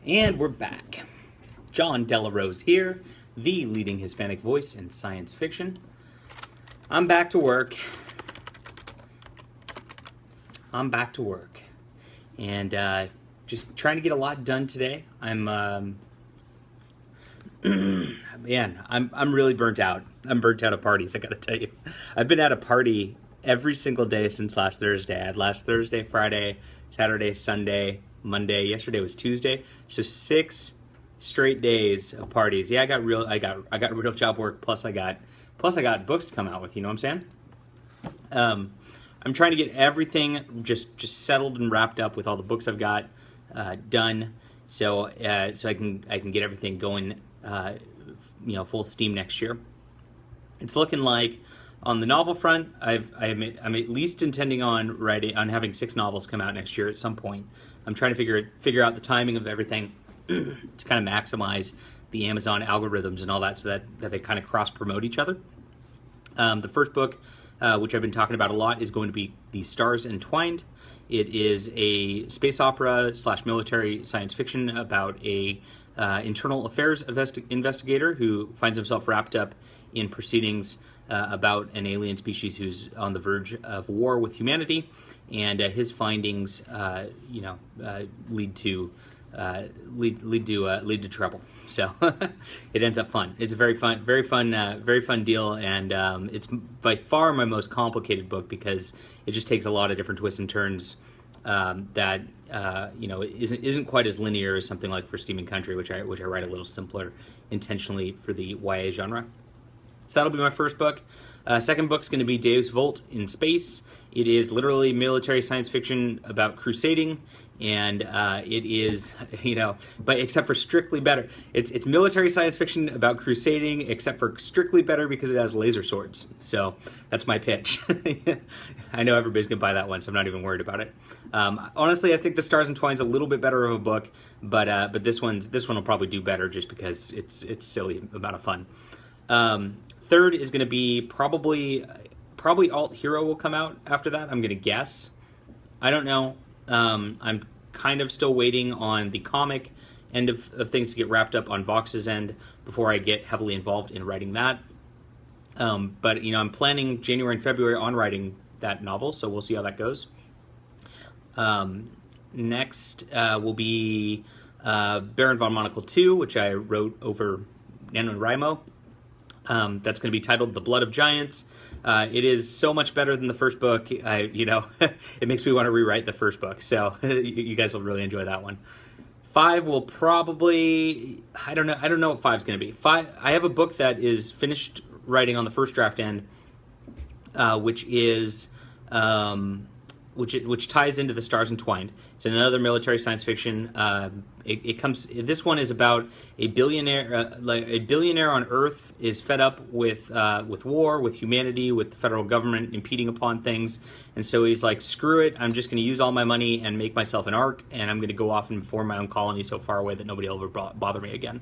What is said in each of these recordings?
And we're back. John Delarose here, the leading Hispanic voice in science fiction. I'm back to work. And just trying to get a lot done today. I'm really burnt out. I'm burnt out of parties, I gotta tell you. I've been at a party every single day since last Thursday. I had last Thursday, Friday, Saturday, Sunday, Monday. Yesterday was Tuesday. So 6 straight days of parties. Yeah, I got real job work. Plus I got books to come out with. You know what I'm saying? I'm trying to get everything just settled and wrapped up with all the books I've got done. So I can get everything going. Full steam next year. It's looking like on the novel front, I'm at least intending on having 6 novels come out next year at some point. I'm trying to figure out the timing of everything to kind of maximize the Amazon algorithms and all that, so that they kind of cross promote each other. The first book, which I've been talking about a lot, is going to be The Stars Entwined. It is a space opera / military science fiction about a internal affairs investigator who finds himself wrapped up in proceedings about an alien species who's on the verge of war with humanity, and his findings, lead to trouble. So it ends up fun. It's a very fun deal, and it's by far my most complicated book because it just takes a lot of different twists and turns that isn't quite as linear as something like For Steam & Country, which I write a little simpler intentionally for the YA genre. So that'll be my first book. Second book's going to be Deus Vult in Space. It is literally military science fiction about crusading, and it is, but except for strictly better. It's military science fiction about crusading, except for strictly better because it has laser swords. So that's my pitch. I know everybody's going to buy that one, so I'm not even worried about it. Honestly, I think The Stars Entwined's a little bit better of a book, but this one will probably do better just because it's silly amount of fun. Third is going to be probably Alt Hero will come out after that. I'm going to guess. I don't know. I'm kind of still waiting on the comic end of things to get wrapped up on Vox's end before I get heavily involved in writing that. But I'm planning January and February on writing that novel, so we'll see how that goes. Next will be Baron von Monocle 2, which I wrote over NaNoWriMo. That's going to be titled The Blood of Giants. It is so much better than the first book. It makes me want to rewrite the first book. So you guys will really enjoy that one. 5 will probably, I don't know what 5's going to be. 5, I have a book that is finished writing on the first draft end, which is which ties into The Stars Entwined. It's another military science fiction. This one is about a billionaire. A billionaire on Earth is fed up with war, with humanity, with the federal government impeding upon things, and so he's like, "Screw it! I'm just going to use all my money and make myself an ark, and I'm going to go off and form my own colony so far away that nobody will ever bother me again."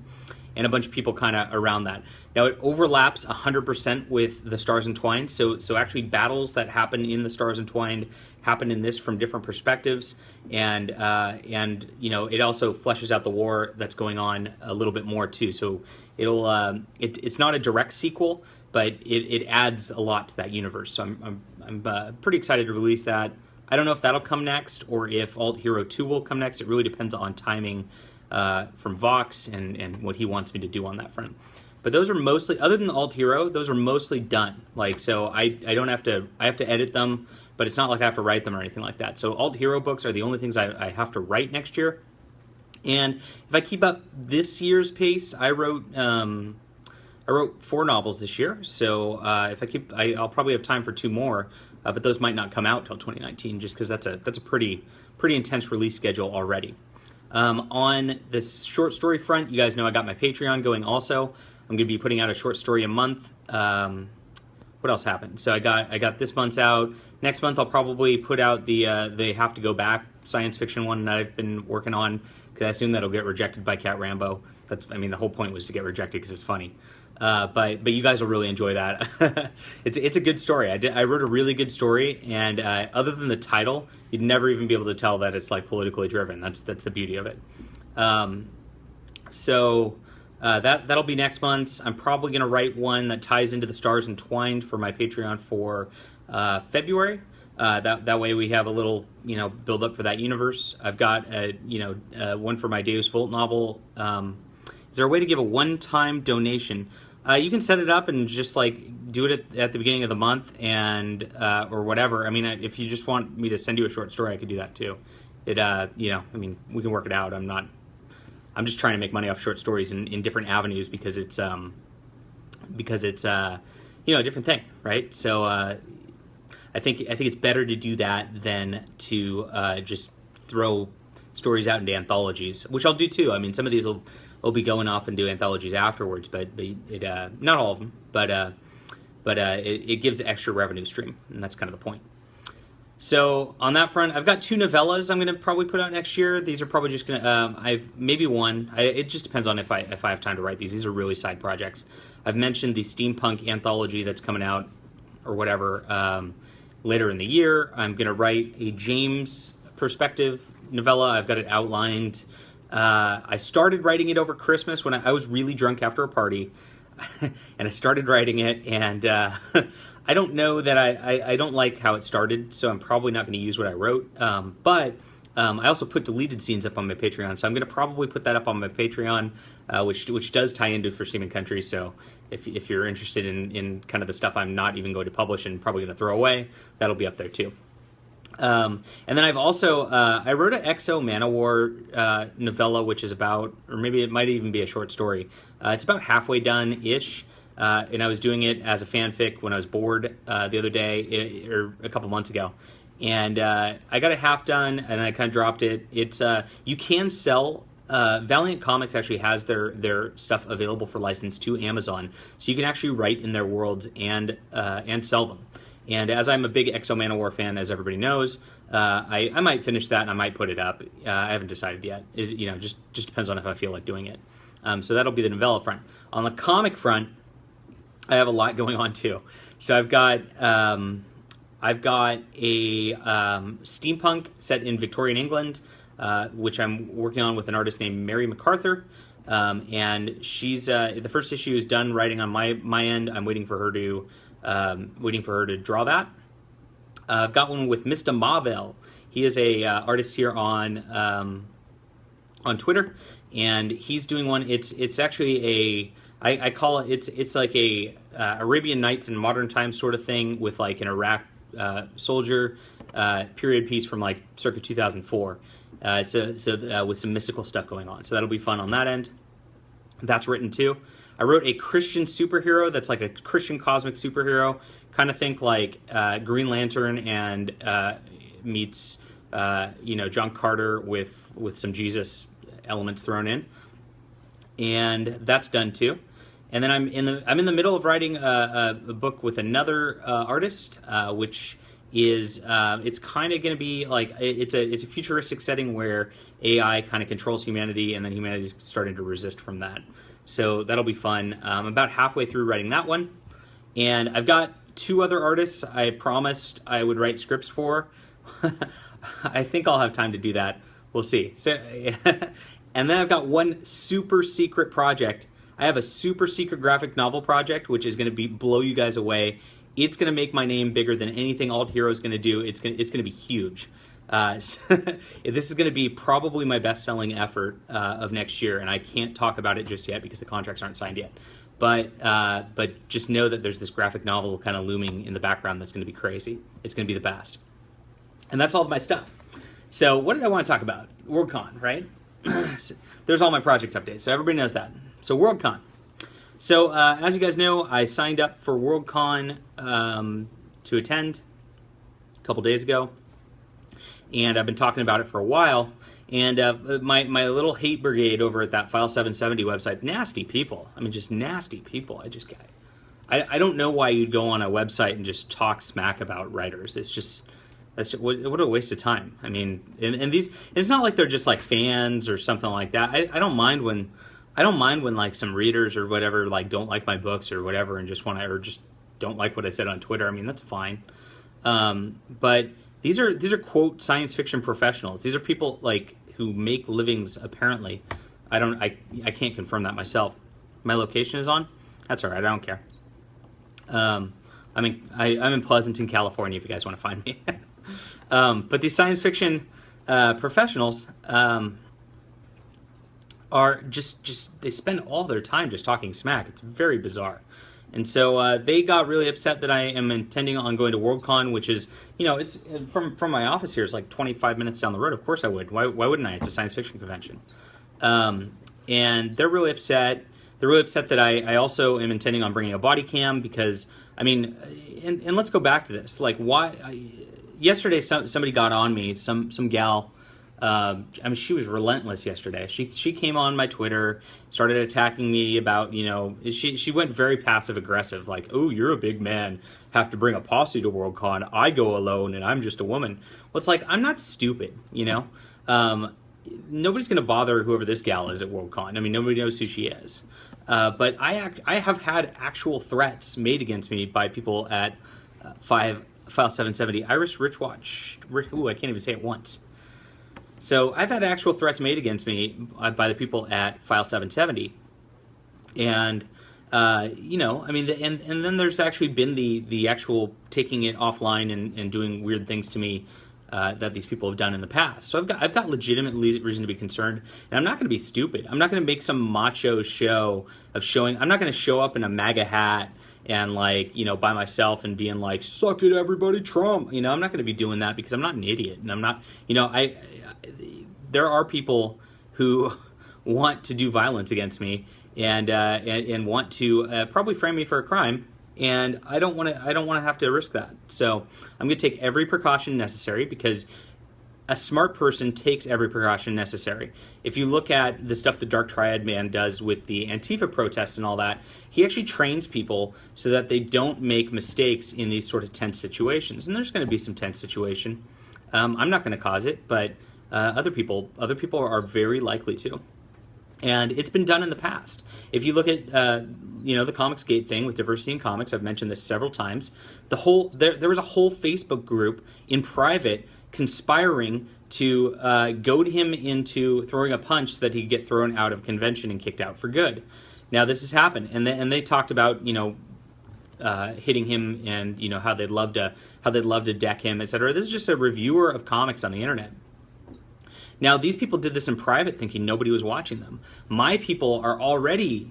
And a bunch of people kind of around that. Now it overlaps 100% with The Stars Entwined. So actually battles that happen in The Stars Entwined happen in this from different perspectives, and it also fleshes out the war that's going on a little bit more too. So it's not a direct sequel, but it adds a lot to that universe. So I'm pretty excited to release that. I don't know if that'll come next or if Alt Hero 2 will come next. It really depends on timing from Vox and what he wants me to do on that front. But those are mostly, other than Alt Hero, those are mostly done. So I don't have to, I have to edit them, but it's not like I have to write them or anything like that. So Alt Hero books are the only things I have to write next year. And if I keep up this year's pace, I wrote 4 novels this year. So if I keep, I'll probably have time for 2 more, but those might not come out till 2019, just because that's a pretty intense release schedule already. On the short story front, you guys know I got my Patreon going also. I'm going to be putting out a short story a month. What else happened? So I got this month's out. Next month I'll probably put out the They Have to Go Back science fiction one that I've been working on, because I assume that'll get rejected by Cat Rambo. The whole point was to get rejected because it's funny. But you guys will really enjoy that. It's a good story. I wrote a really good story, and other than the title, you'd never even be able to tell that it's like politically driven. That's the beauty of it. That'll be next month. I'm probably going to write one that ties into the Stars Entwined for my Patreon for February. That way we have a little, build up for that universe. I've got one for my Deus Vult novel. Is there a way to give a one-time donation? You can set it up and just do it at the beginning of the month and or whatever. I mean, if you just want me to send you a short story, I could do that too. We can work it out. I'm just trying to make money off short stories in different avenues because it's a different thing, right? So I think it's better to do that than to just throw stories out into anthologies, which I'll do too. I mean, some of these will be going off and do anthologies afterwards, but it not all of them, but it gives an extra revenue stream, and that's kind of the point. So on that front, I've got 2 novellas I'm going to probably put out next year. These are probably just going to, I've maybe one. It just depends on if I have time to write these. These are really side projects. I've mentioned the steampunk anthology that's coming out or whatever later in the year. I'm going to write a James perspective novella. I've got it outlined. I started writing it over Christmas when I was really drunk after a party, and I started writing it, and I don't know that I don't like how it started, so I'm probably not going to use what I wrote. But I also put deleted scenes up on my Patreon, so I'm going to probably put that up on my Patreon, which does tie into For Steam and Country. So if you're interested in kind of the stuff I'm not even going to publish and probably going to throw away, that'll be up there too. And then I've also, I wrote an Exo Manowar novella, which is about, or maybe it might even be a short story. It's about halfway done-ish, and I was doing it as a fanfic when I was bored the other day, or a couple months ago. And I got it half done, and I kind of dropped it. It's you can sell, Valiant Comics actually has their stuff available for license to Amazon, so you can actually write in their worlds and sell them. And as I'm a big Exo Manowar fan, as everybody knows, I might finish that and I might put it up. I haven't decided yet. It just depends on if I feel like doing it. So that'll be the novella front. On the comic front, I have a lot going on too. So I've got a steampunk set in Victorian England, which I'm working on with an artist named Mary MacArthur. And she's the first issue is done writing on my end. I'm waiting for her to draw that. I've got one with Mr. Marvel. He is a artist here on Twitter, and he's doing one. It's actually I call it it's like a Arabian Nights in modern times sort of thing with like an Iraq soldier period piece from like circa 2004. So with some mystical stuff going on. So that'll be fun on that end. That's written too. I wrote a Christian superhero that's like a Christian cosmic superhero. Kind of think like Green Lantern and meets John Carter with some Jesus elements thrown in, and that's done too. And then I'm in the middle of writing a book with another artist, which is it's kind of going to be like it's a futuristic setting where AI kind of controls humanity, and then humanity's starting to resist from that. So that'll be fun. I'm about halfway through writing that one, and I've got 2 other artists I promised I would write scripts for. I think I'll have time to do that. We'll see. So, and then I've got one super secret project. I have a super secret graphic novel project, which is going to blow you guys away. It's going to make my name bigger than anything Alt Hero is going to do. It's going to be huge. This is going to be probably my best-selling effort of next year, and I can't talk about it just yet because the contracts aren't signed yet. But just know that there's this graphic novel kind of looming in the background that's going to be crazy. It's going to be the best. And that's all of my stuff. So what did I want to talk about? Worldcon, right? So there's all my project updates, so everybody knows that. So Worldcon. So as you guys know, I signed up for Worldcon to attend a couple days ago. And I've been talking about it for a while. And my little hate brigade over at that File 770 website, nasty people. I mean, just nasty people. I don't know why you'd go on a website and just talk smack about writers. What a waste of time. I mean, and these, it's not like they're just like fans or something like that. I don't mind when like some readers or whatever like don't like my books or whatever and just don't like what I said on Twitter. I mean, that's fine. But these are quote science fiction professionals. These are people like who make livings apparently. I can't confirm that myself. My location is on. That's all right. I don't care. I'm in Pleasanton, California. If you guys want to find me. But these science fiction professionals are just they spend all their time just talking smack. It's very bizarre. And so they got really upset that I am intending on going to Worldcon, which is, it's from my office here. It's like 25 minutes down the road. Of course I would. Why wouldn't I? It's a science fiction convention. And they're really upset. They're really upset that I also am intending on bringing a body cam because, and let's go back to this. Like, yesterday somebody got on me, some gal. She was relentless yesterday. She came on my Twitter, started attacking me about, she went very passive aggressive, like, oh, you're a big man, have to bring a posse to Worldcon. I go alone and I'm just a woman. Well, it's like, I'm not stupid, Nobody's going to bother whoever this gal is at Worldcon. Nobody knows who she is. But I have had actual threats made against me by people at File 770. Iris Richwatch. Ooh, I can't even say it once. So I've had actual threats made against me by the people at File 770, and and then there's actually been the actual taking it offline and doing weird things to me that these people have done in the past. So I've got legitimate reason to be concerned, and I'm not going to be stupid. I'm not going to make some macho show of showing. I'm not going to show up in a MAGA hat and by myself and being like, suck it everybody, Trump. I'm not going to be doing that because I'm not an idiot, and I'm not, there are people who want to do violence against me and want to probably frame me for a crime, and I don't want to have to risk that. So I'm going to take every precaution necessary because a smart person takes every precaution necessary. If you look at the stuff the Dark Triad Man does with the Antifa protests and all that, he actually trains people so that they don't make mistakes in these sort of tense situations. And there's going to be some tense situation. I'm not going to cause it, but other people are very likely to. And it's been done in the past. If you look at the Comicsgate thing with diversity in comics, I've mentioned this several times. There was a whole Facebook group in private conspiring to goad him into throwing a punch so that he'd get thrown out of convention and kicked out for good. Now this has happened, and they talked about hitting him and how they'd love to deck him, etc. This is just a reviewer of comics on the internet. Now, these people did this in private thinking nobody was watching them. My people are already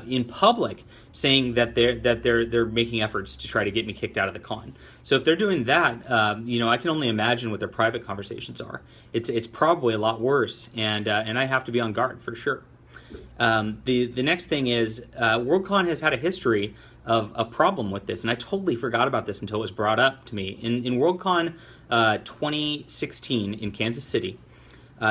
in public saying that they're making efforts to try to get me kicked out of the con. So if they're doing that, I can only imagine what their private conversations are. It's probably a lot worse, and I have to be on guard for sure. The next thing is Worldcon has had a history of a problem with this, and I totally forgot about this until it was brought up to me. In Worldcon 2016 in Kansas City,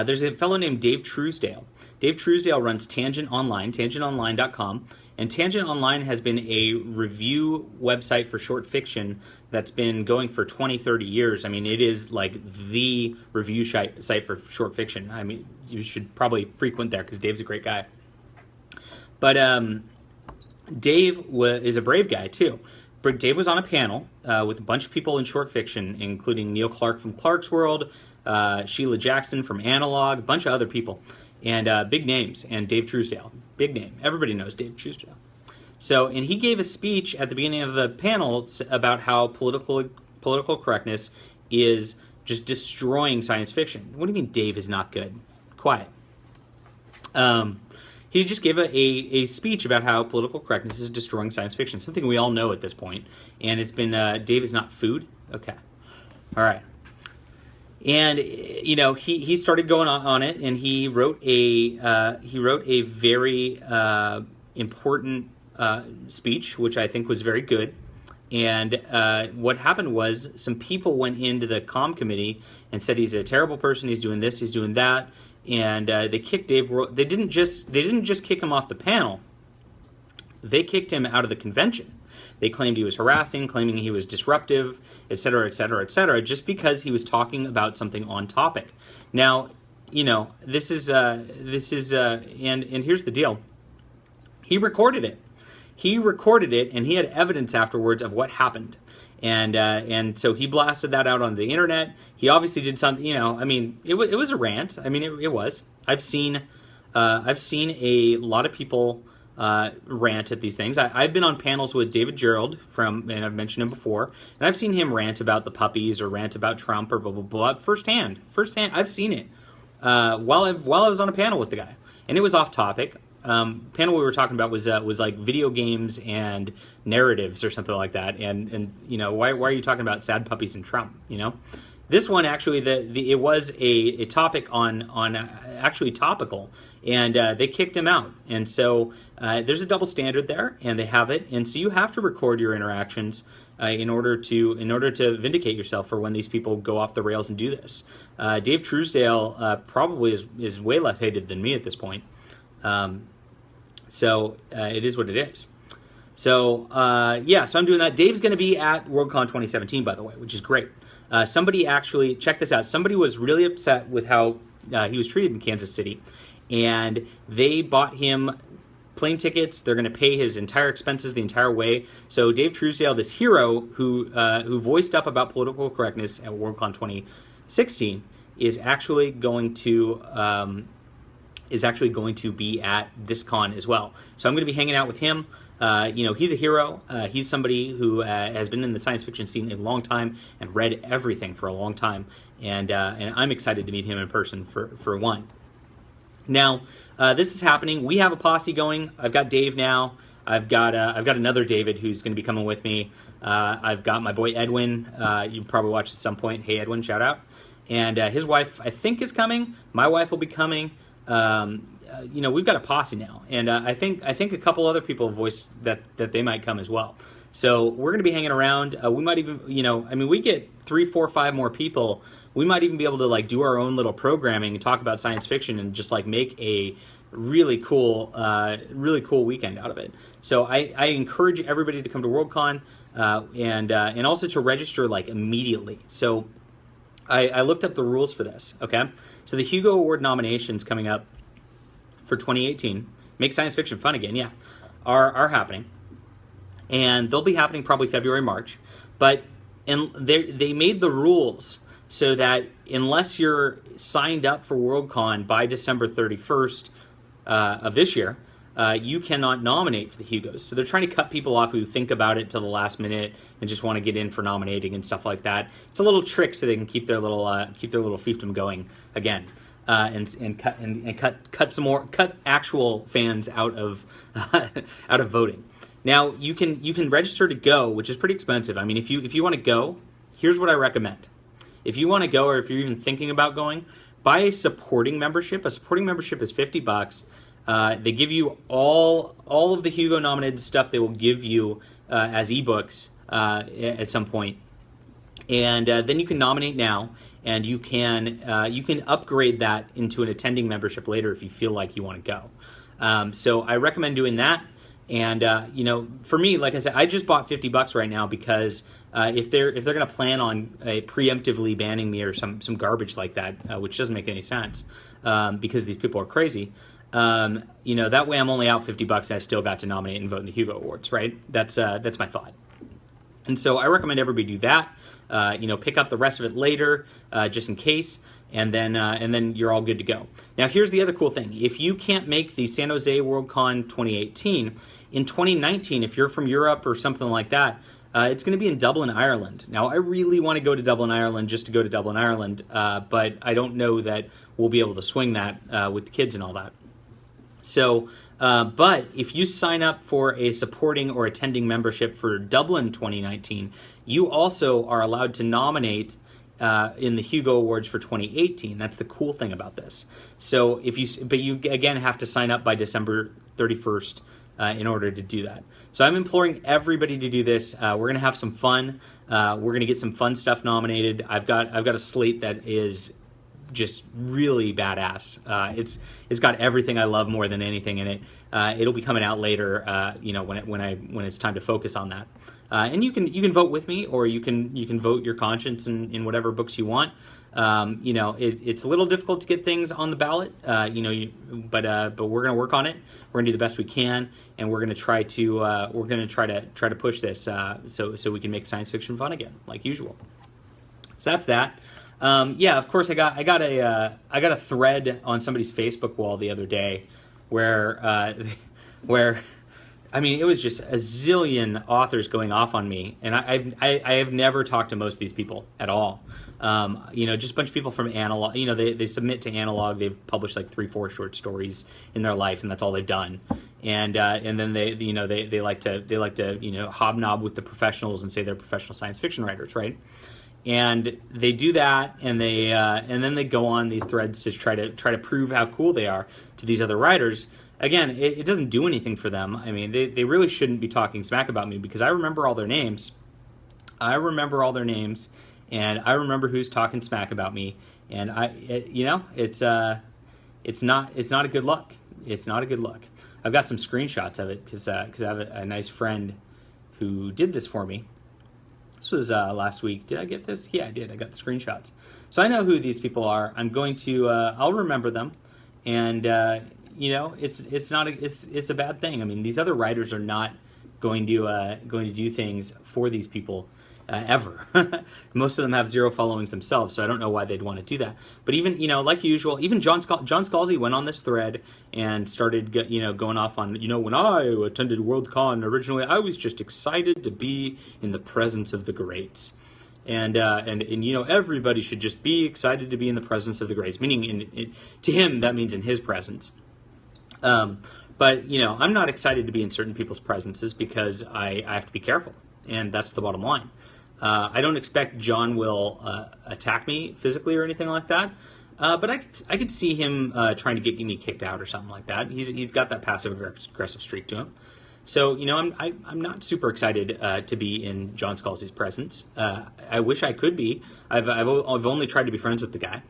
there's a fellow named Dave Truesdale. Dave Truesdale runs Tangent Online, tangentonline.com, and Tangent Online has been a review website for short fiction that's been going for 20, 30 years. It is like the review site for short fiction. You should probably frequent there because Dave's a great guy. But Dave is a brave guy, too. But Dave was on a panel with a bunch of people in short fiction, including Neil Clark from Clark's World, Sheila Jackson from Analog, a bunch of other people, and big names, and Dave Truesdale, big name. Everybody knows Dave Truesdale. So, and he gave a speech at the beginning of the panel about how political correctness is just destroying science fiction. What do you mean Dave is not good? Quiet. He just gave a speech about how political correctness is destroying science fiction, something we all know at this point. And it's been, Dave is not food? Okay. All right. And, he started going on it, and he wrote a very important speech, which I think was very good. And what happened was some people went into the comm committee and said he's a terrible person, he's doing this, he's doing that. And they kicked Dave. They didn't just kick him off the panel. They kicked him out of the convention. They claimed he was harassing, claiming he was disruptive, etc., etc., etc., just because he was talking about something on topic. Now, this is and here's the deal. He recorded it. he recorded it, and he had evidence afterwards of what happened. And so he blasted that out on the internet. He obviously did something, I mean, it was a rant. I mean, it was. I've seen a lot of people rant at these things. I've been on panels with David Gerald and I've mentioned him before, and I've seen him rant about the puppies or rant about Trump or blah blah blah firsthand. I've seen it while I was on a panel with the guy, and it was off topic. Panel we were talking about was like video games and narratives or something like that, and why are you talking about sad puppies and Trump? This one actually it was a topic on actually topical, and they kicked him out, and so there's a double standard there, and they have it, and so you have to record your interactions in order to vindicate yourself for when these people go off the rails and do this. Dave Truesdale probably is way less hated than me at this point. So it is what it is. So so I'm doing that. Dave's going to be at Worldcon 2017, by the way, which is great. Somebody actually, check this out, somebody was really upset with how he was treated in Kansas City, and they bought him plane tickets. They're going to pay his entire expenses the entire way. So Dave Truesdale, this hero who voiced up about political correctness at Worldcon 2016, is actually going to be at this con as well. So I'm going to be hanging out with him. He's a hero. He's somebody who has been in the science fiction scene a long time and read everything for a long time. And I'm excited to meet him in person for one. Now, this is happening. We have a posse going. I've got Dave now. I've got another David who's going to be coming with me. I've got my boy Edwin. You probably watch at some point. Hey, Edwin, shout out. And his wife, I think, is coming. My wife will be coming. We've got a posse now, and I think a couple other people have voiced that they might come as well. So we're going to be hanging around. We might even, we get 3, 4, 5 more people. We might even be able to like do our own little programming and talk about science fiction and just like make a really cool weekend out of it. So I encourage everybody to come to Worldcon and also to register like immediately. So I looked up the rules for this. Okay, so the Hugo Award nominations coming up for 2018, Make Science Fiction Fun Again, yeah, are happening. And they'll be happening probably February, March. But they made the rules so that unless you're signed up for Worldcon by December 31st of this year, you cannot nominate for the Hugos. So they're trying to cut people off who think about it till the last minute and just want to get in for nominating and stuff like that. It's a little trick so they can keep their little fiefdom going again. And cut actual fans out of voting. Now you can register to go, which is pretty expensive. I mean, if you want to go, here's what I recommend. If you want to go, or if you're even thinking about going, buy a supporting membership. A supporting membership is $50. They give you all of the Hugo nominated stuff. They will give you as ebooks at some point, and then you can nominate now. And you can upgrade that into an attending membership later if you feel like you want to go. So I recommend doing that. And for me, like I said, I just bought $50 right now because if they're going to plan on preemptively banning me or some garbage like that, which doesn't make any sense because these people are crazy. That way I'm only out $50 and I still got to nominate and vote in the Hugo Awards, right? That's my thought. And so I recommend everybody do that. Pick up the rest of it later, just in case, and then you're all good to go. Now, here's the other cool thing. If you can't make the San Jose Worldcon 2018, in 2019, if you're from Europe or something like that, it's going to be in Dublin, Ireland. Now, I really want to go to Dublin, Ireland, just to go to Dublin, Ireland, but I don't know that we'll be able to swing that with the kids and all that. So, but if you sign up for a supporting or attending membership for Dublin 2019, you also are allowed to nominate in the Hugo Awards for 2018. That's the cool thing about this. So but you again have to sign up by December 31st in order to do that. So I'm imploring everybody to do this. We're gonna have some fun. We're gonna get some fun stuff nominated. I've got a slate that is just really badass. It's got everything I love more than anything in it. It'll be coming out later, when it's time to focus on that. And you can vote with me, or you can vote your conscience in whatever books you want. It's a little difficult to get things on the ballot, but we're going to work on it. We're going to do the best we can, and we're going to try to push this so we can make science fiction fun again, like usual. So that's that. Of course, I got a thread on somebody's Facebook wall the other day where I mean, it was just a zillion authors going off on me, and I have never talked to most of these people at all. Just a bunch of people from Analog. They submit to Analog. They've published like 3-4 short stories in their life, and that's all they've done. And then they like to hobnob with the professionals and say they're professional science fiction writers, right? And they do that, and then they go on these threads to try to prove how cool they are to these other writers. Again, it doesn't do anything for them. I mean, they really shouldn't be talking smack about me, because I remember all their names. And I remember who's talking smack about me. And it's not a good look. It's not a good look. I've got some screenshots of it because I have a nice friend who did this for me. This was last week. Did I get this? Yeah, I did. I got the screenshots. So I know who these people are. I'm going to I'll remember them, and it's a bad thing. I mean, these other writers are not going to do things for these people ever. Most of them have 0 followings themselves, so I don't know why they'd want to do that. But even like usual, even John Scalzi went on this thread and started going off on when I attended Worldcon originally, I was just excited to be in the presence of the greats. And everybody should just be excited to be in the presence of the greats. Meaning, to him, that means in his presence. But I'm not excited to be in certain people's presences because I have to be careful, and that's the bottom line. I don't expect John will attack me physically or anything like that, but I could see him trying to get me kicked out or something like that. He's got that passive aggressive streak to him. So I'm not super excited to be in John Scalzi's presence. I wish I could be. I've only tried to be friends with the guy.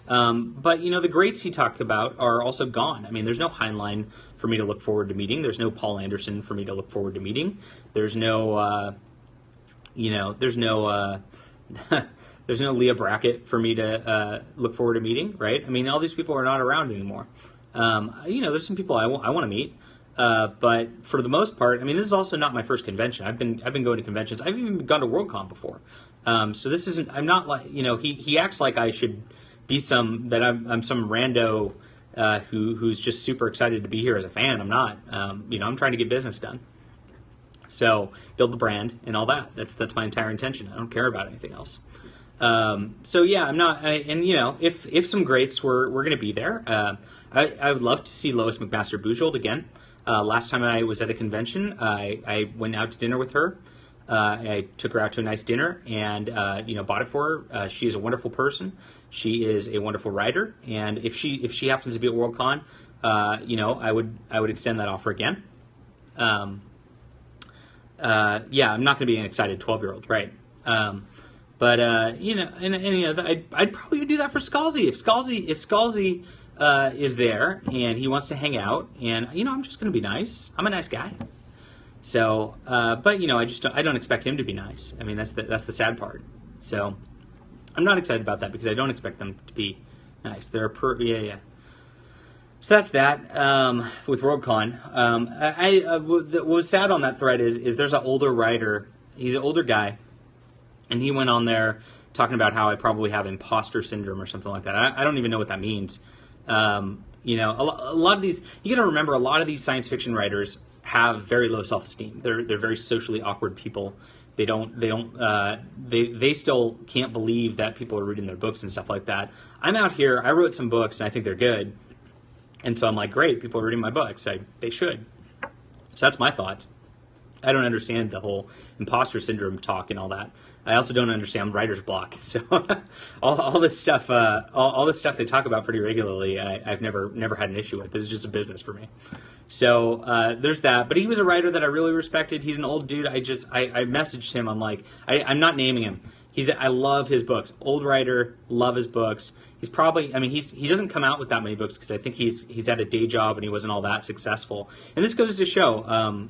But the greats he talked about are also gone. I mean, there's no Heinlein for me to look forward to meeting. There's no Paul Anderson for me to look forward to meeting. There's no there's no Leah Brackett for me to look forward to meeting, right? I mean, all these people are not around anymore. There's some people I want to meet, but for the most part, I mean, this is also not my first convention. I've been going to conventions. I've even gone to Worldcon before. So this isn't. I'm not like he acts like I should be I'm some rando who's just super excited to be here as a fan. I'm not. I'm trying to get business done. So build the brand and all that. That's my entire intention. I don't care about anything else. I'm not. If some greats were going to be there, I would love to see Lois McMaster Bujold again. Last time I was at a convention, I went out to dinner with her. I took her out to a nice dinner and bought it for her. She is a wonderful person. She is a wonderful writer, and if she happens to be at Worldcon, I would extend that offer again. I'm not going to be an excited 12-year-old, right? I'd probably do that for Scalzi. If Scalzi is there and he wants to hang out, and I'm just going to be nice. I'm a nice guy. So, I don't expect him to be nice. I mean, that's the sad part. So, I'm not excited about that because I don't expect them to be nice. They're So that's that with Worldcon. What was sad on that thread is there's an older writer. He's an older guy, and he went on there talking about how I probably have imposter syndrome or something like that. I don't even know what that means. A lot of these, you got to remember, a lot of these science fiction writers have very low self-esteem. They're very socially awkward people. They still can't believe that people are reading their books and stuff like that. I'm out here, I wrote some books and I think they're good. And so I'm like, great, people are reading my books. They should. So that's my thoughts. I don't understand the whole imposter syndrome talk and all that. I also don't understand writer's block. So all this stuff, all this stuff they talk about pretty regularly, I've never had an issue with. This is just a business for me. So there's that. But he was a writer that I really respected. He's an old dude. I messaged him. I'm like, I'm not naming him. I love his books. Old writer, love his books. He's probably, he doesn't come out with that many books because I think he's had a day job and he wasn't all that successful. And this goes to show,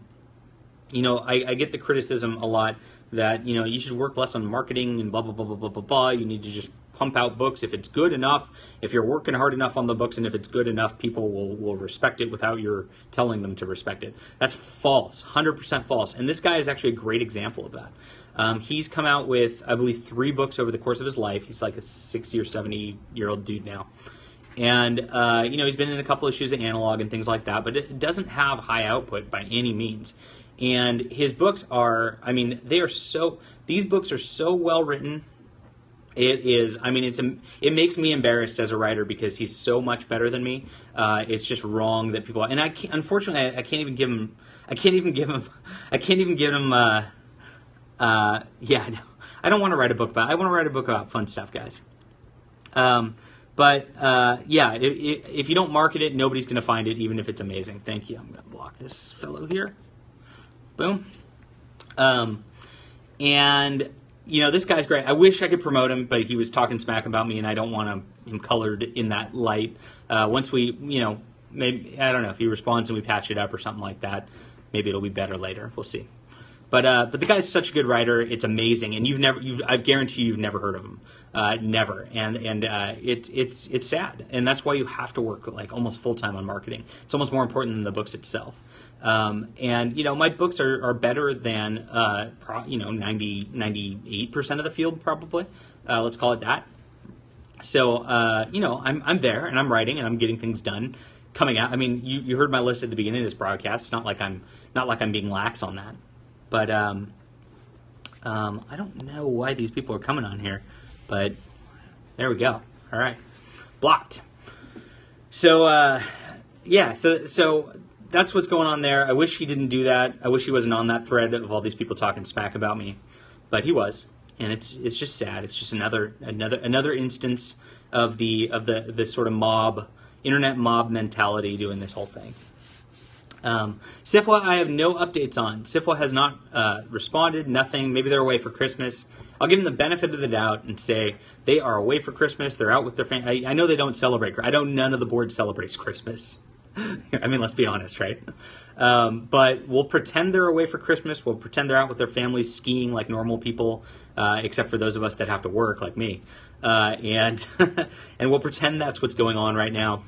I get the criticism a lot that, you should work less on marketing and blah, blah, blah, blah, blah, blah, blah. You need to just pump out books if it's good enough, if you're working hard enough on the books, and if it's good enough, people will respect it without your telling them to respect it. That's false, 100% false. And this guy is actually a great example of that. He's come out with, I believe, 3 books over the course of his life. He's like a 60 or 70-year-old dude now. And, he's been in a couple issues of Analog and things like that, but it doesn't have high output by any means. And his books are, these books are so well written. It makes me embarrassed as a writer because he's so much better than me. It's just wrong that people, and unfortunately, I can't even give him, I don't want to write a book about, I want to write a book about fun stuff, guys. If you don't market it, nobody's going to find it, even if it's amazing. Thank you. I'm going to block this fellow here. Boom. This guy's great. I wish I could promote him, but he was talking smack about me, and I don't want him colored in that light. Once we, maybe, I don't know, if he responds and we patch it up or something like that, maybe it'll be better later. We'll see. But the guy's such a good writer. It's amazing, and I guarantee you've never heard of him, never. And it's sad, and that's why you have to work like almost full time on marketing. It's almost more important than the books itself. My books are better than 98% of the field probably. Let's call it that. So I'm there and I'm writing and I'm getting things done, coming out. I mean, you heard my list at the beginning of this broadcast. It's not like I'm being lax on that. But I don't know why these people are coming on here, but there we go. All right, blocked. So so that's what's going on there. I wish he didn't do that. I wish he wasn't on that thread of all these people talking smack about me, but he was, and it's just sad. It's just another instance of the sort of internet mob mentality doing this whole thing. SIFWA, I have no updates on. SIFWA has not responded, nothing. Maybe they're away for Christmas. I'll give them the benefit of the doubt and say they are away for Christmas. They're out with their family. I know they don't celebrate. I know none of the board celebrates Christmas. I mean, let's be honest, right? But we'll pretend they're away for Christmas. We'll pretend they're out with their families skiing like normal people, except for those of us that have to work like me. And we'll pretend that's what's going on right now.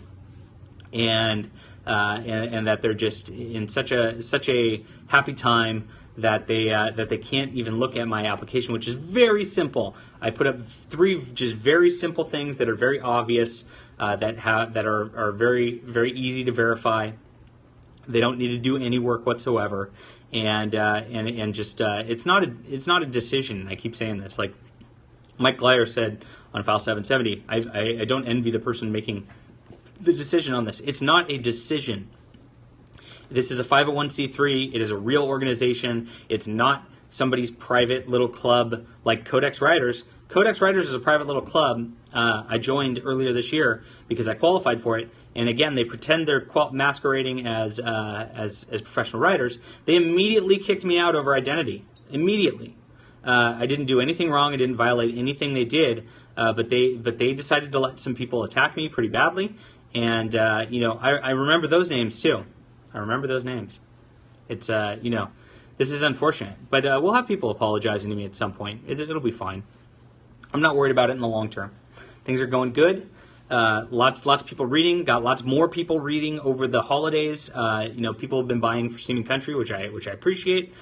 And that they're just in such a happy time that they can't even look at my application, which is very simple. I put up 3 just very simple things that are very obvious, that are very, very easy to verify. They don't need to do any work whatsoever, and just it's not a decision. I keep saying this, like Mike Glyer said on File 770. I don't envy the person making the decision on this. It's not a decision. This is a 501c3. It is a real organization. It's not somebody's private little club like Codex Writers. Codex Writers is a private little club. I joined earlier this year because I qualified for it. And again, they pretend they're masquerading as professional writers. They immediately kicked me out over identity. Immediately. I didn't do anything wrong. I didn't violate anything they did. But they decided to let some people attack me pretty badly. And, I remember those names, too. I remember those names. It's, this is unfortunate. But we'll have people apologizing to me at some point. It'll be fine. I'm not worried about it in the long term. Things are going good. Lots of people reading. Got lots more people reading over the holidays. People have been buying for Steam and Country, which I appreciate.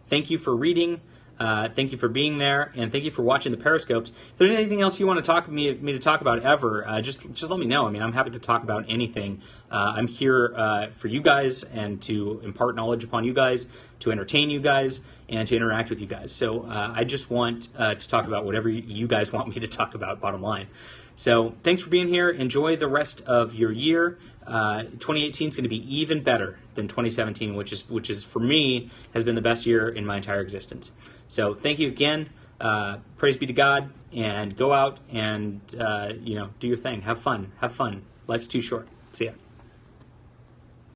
Thank you for reading. Thank you for being there, and thank you for watching the Periscopes. If there's anything else you want to talk me to talk about ever, just let me know. I mean, I'm happy to talk about anything. I'm here for you guys and to impart knowledge upon you guys, to entertain you guys, and to interact with you guys. So I just want to talk about whatever you guys want me to talk about, bottom line. So thanks for being here. Enjoy the rest of your year. 2018 is going to be even better than 2017, which is for me has been the best year in my entire existence. So thank you again. Praise be to God, and go out and do your thing. Have fun. Life's too short. See ya.